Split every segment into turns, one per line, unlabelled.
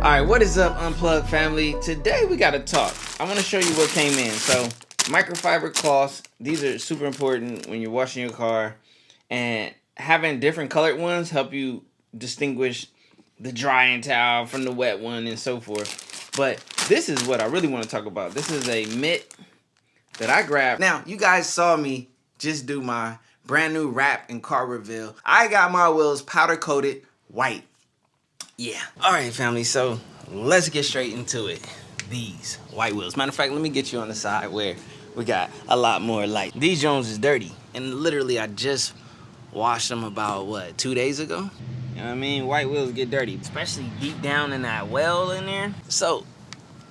Alright, what is up, Unplugged family? Today we gotta talk. I want to show you what came in. So, microfiber cloths, these are super important when you're washing your car. And having different colored ones help you distinguish the drying towel from the wet one and so forth. But this is what I really want to talk about. This is a mitt that I grabbed. Now, you guys saw me just do my brand new wrap and car reveal. I got my wheels powder coated white. Yeah. All right, family. So let's get straight into it. These white wheels. Matter of fact, let me get you on the side where we got a lot more light. These Jones is dirty. And literally, I just washed them about, what, 2 days ago? You know what I mean? White wheels get dirty, especially deep down in that well in there. So,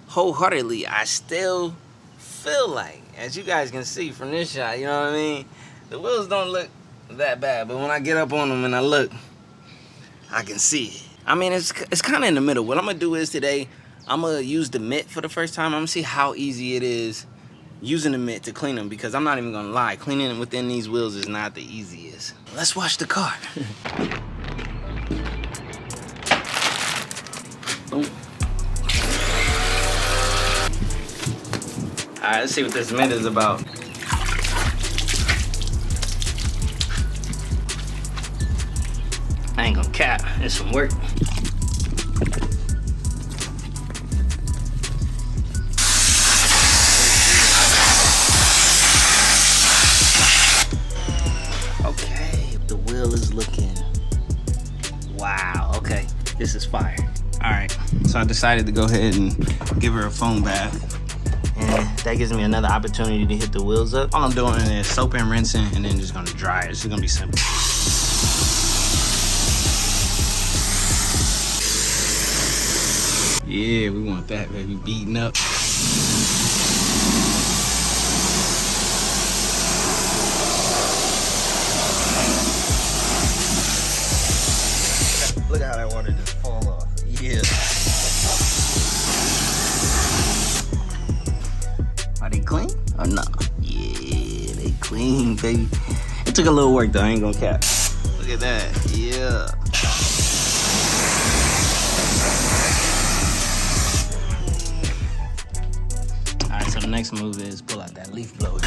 wholeheartedly, I still feel like, as you guys can see from this shot, you know what I mean? The wheels don't look that bad, but when I get up on them and I look, I can see it. I mean, it's kind of in the middle. What I'm going to do is today, I'm going to use the mitt for the first time. I'm going to see how easy it is using the mitt to clean them, because I'm not even going to lie. Cleaning within these wheels is not the easiest. Let's wash the car. Boom. All right, let's see what this mitt is about. I ain't gonna cap, it's some work. Okay, the wheel is looking, wow, okay, this is fire. All right, so I decided to go ahead and give her a foam bath. And that gives me another opportunity to hit the wheels up. All I'm doing is soap and rinsing and then just gonna dry it. This is gonna be simple. Yeah, we want that, baby, beating up. Look at how that water just fall off. Yeah. Are they clean or no? Yeah, they clean, baby. It took a little work though, I ain't gonna cap. Look at that, yeah. Alright, so the next move is pull out that leaf blower.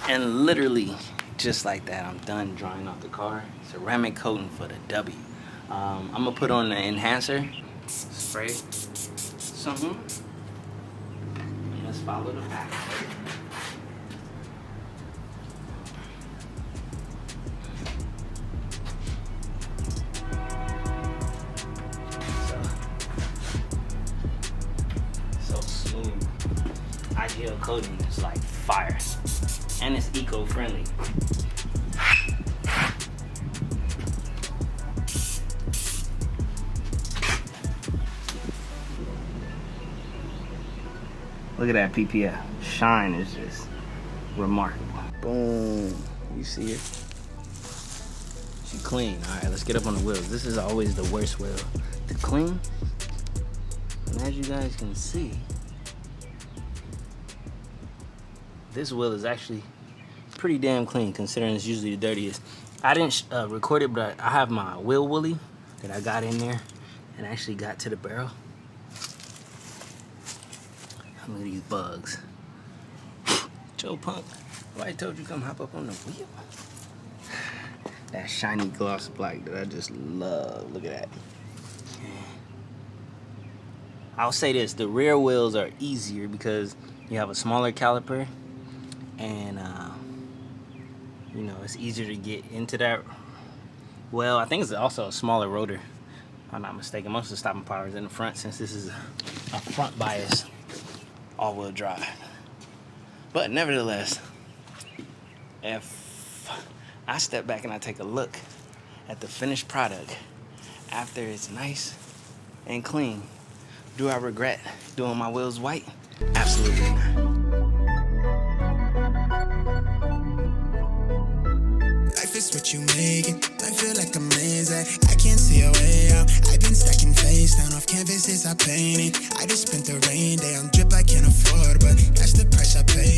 And literally, just like that, I'm done drying off the car. Ceramic coating for the W. I'm gonna put on the enhancer, spray something. Let's follow the pack. So smooth. IGL coating is like fire. And it's eco-friendly. Look at that PPF. Shine is just remarkable. Boom. You see it? She clean. All right, let's get up on the wheels. This is always the worst wheel to clean. And as you guys can see, this wheel is actually pretty damn clean considering it's usually the dirtiest. I didn't record it, but I have my wheel woolly that I got in there and actually got to the barrel. Look at these bugs. Joe Punk, why I told you come hop up on the wheel? That shiny gloss black that I just love. Look at that. I'll say this, the rear wheels are easier because you have a smaller caliper and you know, it's easier to get into that. Well, I think it's also a smaller rotor, if I'm not mistaken. Most of the stopping power is in the front since this is a front bias all-wheel drive. But nevertheless, if I step back and I take a look at the finished product after it's nice and clean, do I regret doing my wheels white? Absolutely not. Life is what you make it. I feel like
like a maze. I can't see a way out. I've been stacking face down off canvases I painted. I just spent the rain day on drip I can't afford, but that's the price I pay.